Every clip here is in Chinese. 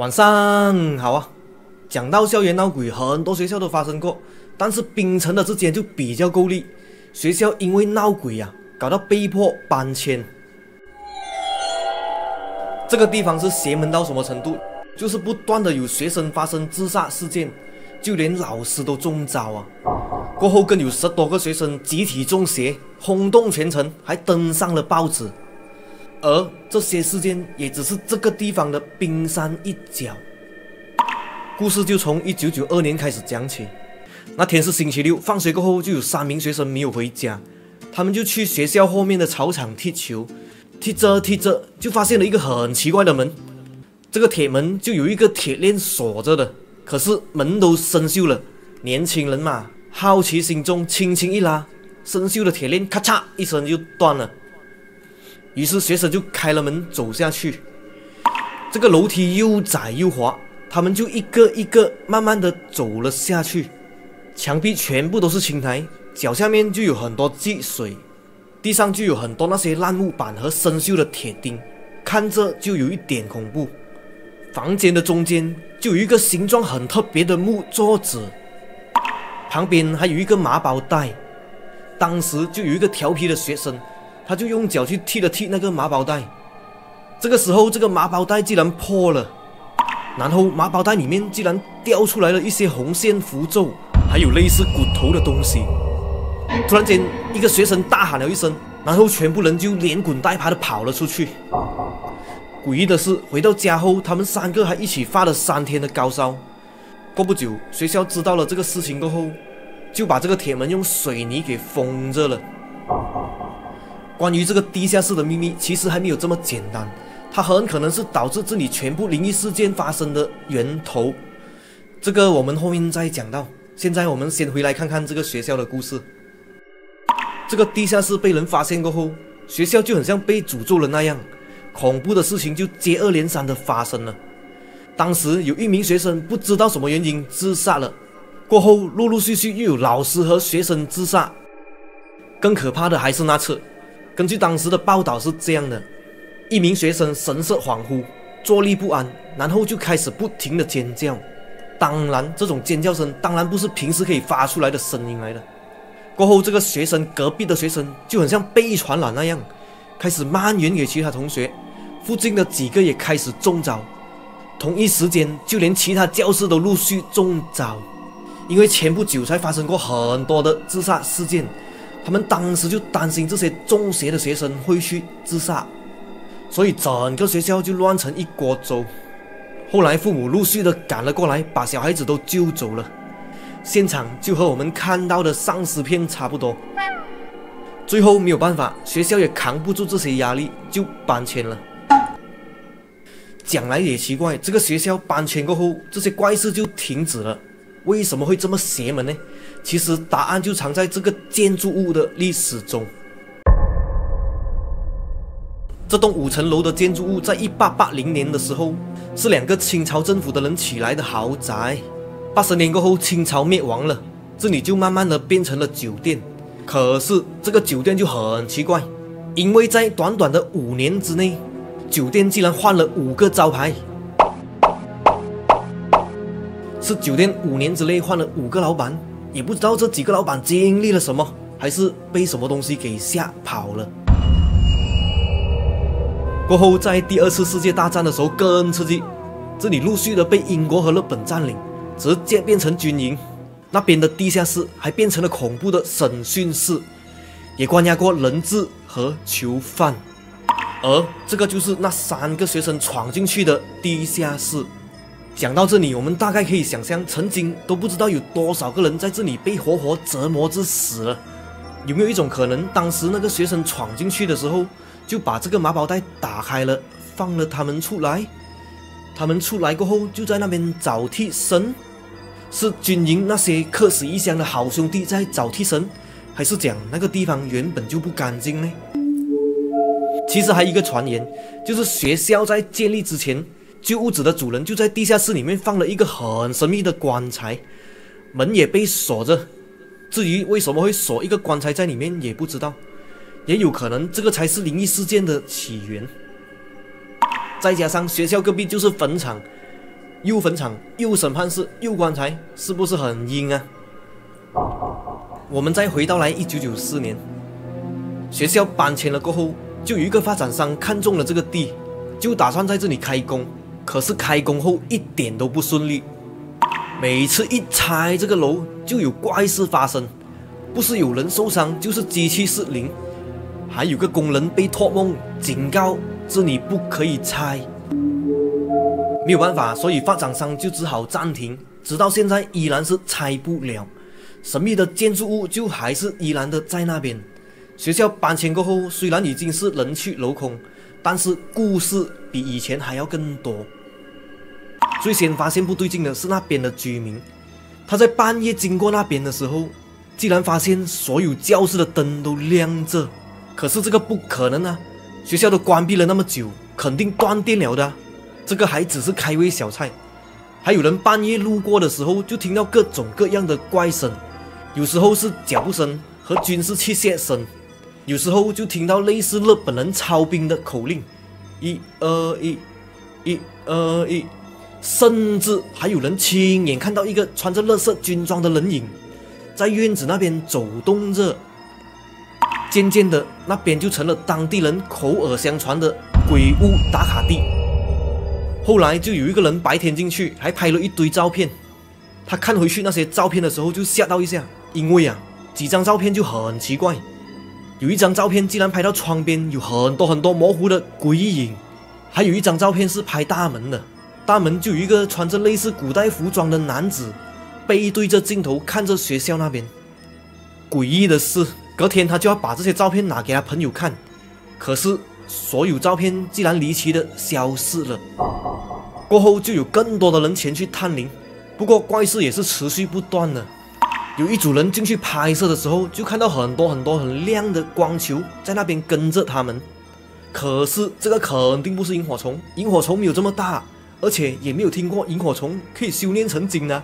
晚上好啊！讲到校园闹鬼，很多学校都发生过，但是槟城的这间就比较够力。学校因为闹鬼搞到被迫搬迁。这个地方是邪门到什么程度？就是不断的有学生发生自杀事件，就连老师都中招啊。过后更有10多个学生集体中邪，轰动全城，还登上了报纸。而这些事件也只是这个地方的冰山一角。故事就从1992年开始讲起。那天是星期六，放学过后就有3名学生没有回家，他们就去学校后面的操场踢球，踢着就发现了一个很奇怪的门。这个铁门就有一个铁链锁着的，可是门都生锈了。年轻人嘛，好奇心重，轻轻一拉，生锈的铁链咔嚓一声就断了。于是学生就开了门走下去，这个楼梯又窄又滑，他们就一个一个慢慢的走了下去。墙壁全部都是青苔，脚下面就有很多积水，地上就有很多那些烂木板和生锈的铁钉，看着就有一点恐怖。房间的中间就有一个形状很特别的木桌子，旁边还有一个麻宝袋。当时就有一个调皮的学生，他就用脚去踢了踢那个麻宝袋，这个时候这个麻宝袋竟然破了，然后麻宝袋里面竟然掉出来了一些红线符咒，还有类似骨头的东西。突然间一个学生大喊了一声，然后全部人就连滚带爬的跑了出去。诡异的是，回到家后他们3个还一起发了3天的高烧。过不久学校知道了这个事情过后，就把这个铁门用水泥给封着了。关于这个地下室的秘密其实还没有这么简单，它很可能是导致这里全部灵异事件发生的源头。这个我们后面再讲到，现在我们先回来看看这个学校的故事。这个地下室被人发现过后，学校就很像被诅咒了那样，恐怖的事情就接二连三的发生了。当时有1名学生不知道什么原因自杀了，过后陆陆续续又有老师和学生自杀。更可怕的还是那次，根据当时的报道是这样的：1名学生神色恍惚，坐立不安，然后就开始不停的尖叫。当然这种尖叫声当然不是平时可以发出来的声音来的。过后这个学生隔壁的学生就很像被传染那样，开始蔓延给其他同学，附近的几个也开始中招。同一时间就连其他教室都陆续中招，因为前不久才发生过很多的自杀事件，他们当时就担心这些中邪的学生会去自杀，所以整个学校就乱成一锅粥。后来父母陆续的赶了过来，把小孩子都救走了。现场就和我们看到的丧尸片差不多。最后没有办法，学校也扛不住这些压力，就搬迁了。讲来也奇怪，这个学校搬迁过后，这些怪事就停止了。为什么会这么邪门呢？其实答案就藏在这个建筑物的历史中。这栋5层楼的建筑物在1880年的时候，是2个清朝政府的人起来的豪宅。80年过后，清朝灭亡了，这里就慢慢的变成了酒店。可是这个酒店就很奇怪，因为在短短的5年之内，酒店竟然换了5个招牌。是酒店5年之内换了5个老板，也不知道这几个老板经历了什么，还是被什么东西给吓跑了。过后在第2次世界大战的时候更刺激，这里陆续的被英国和日本占领，直接变成军营。那边的地下室还变成了恐怖的审讯室，也关押过人质和囚犯。而这个就是那3个学生闯进去的地下室。讲到这里，我们大概可以想象，曾经都不知道有多少个人在这里被活活折磨致死了。有没有一种可能，当时那个学生闯进去的时候，就把这个麻宝袋打开了，放了他们出来？他们出来过后，就在那边找替身？是军营那些客死异乡的好兄弟在找替身，还是讲那个地方原本就不干净呢？其实还有一个传言，就是学校在建立之前，旧屋子的主人就在地下室里面放了一个很神秘的棺材，门也被锁着。至于为什么会锁一个棺材在里面，也不知道，也有可能这个才是灵异事件的起源。再加上学校隔壁就是坟场，又坟场，又审判室，又棺材，是不是很阴啊？我们再回到来1994年，学校搬迁了过后，就有一个发展商看中了这个地，就打算在这里开工。可是开工后一点都不顺利，每次一拆这个楼就有怪事发生，不是有人受伤，就是机器失灵，还有个工人被托梦警告这里不可以拆。没有办法，所以发展商就只好暂停，直到现在依然是拆不了。神秘的建筑物就还是依然的在那边。学校搬迁过后，虽然已经是人去楼空，但是故事比以前还要更多。最先发现不对劲的是那边的居民，他在半夜经过那边的时候，竟然发现所有教室的灯都亮着。可是这个不可能啊，学校都关闭了那么久，肯定断电了的啊。这个还只是开胃小菜，还有人半夜路过的时候就听到各种各样的怪声，有时候是脚步声和军事器械声，有时候就听到类似日本人操兵的口令，121，121，甚至还有人亲眼看到一个穿着绿色军装的人影在院子那边走动着。渐渐的，那边就成了当地人口耳相传的鬼屋打卡地。后来就有一个人白天进去，还拍了一堆照片。他看回去那些照片的时候就吓到一下，因为几张照片就很奇怪。有一张照片竟然拍到窗边有很多模糊的鬼影，还有一张照片是拍大门的，大门就有一个穿着类似古代服装的男子，背对着镜头看着学校那边。诡异的是，隔天他就要把这些照片拿给他朋友看，可是所有照片竟然离奇的消失了。过后就有更多的人前去探灵，不过怪事也是持续不断的。有一组人进去拍摄的时候，就看到很多很亮的光球在那边跟着他们。可是这个肯定不是萤火虫，萤火虫没有这么大，而且也没有听过萤火虫可以修炼成精啊。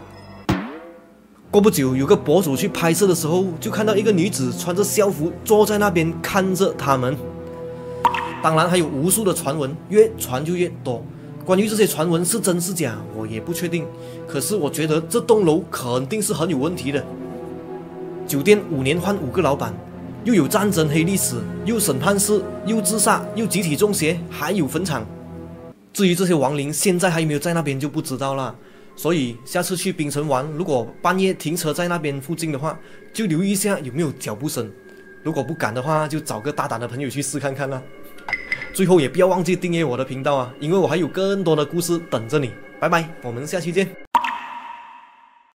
过不久，有个博主去拍摄的时候，就看到一个女子穿着校服坐在那边看着他们。当然还有无数的传闻，越传就越多。关于这些传闻是真是假，我也不确定。可是我觉得这栋楼肯定是很有问题的。酒店5年换5个老板，又有战争黑历史，又审判室，又自杀，又集体中邪，还有坟场。至于这些亡灵现在还有没有在那边就不知道了。所以下次去槟城玩，如果半夜停车在那边附近的话，就留意一下有没有脚步声。如果不敢的话，就找个大胆的朋友去试看看啦。最后也不要忘记订阅我的频道啊，因为我还有更多的故事等着你。拜拜，我们下期见。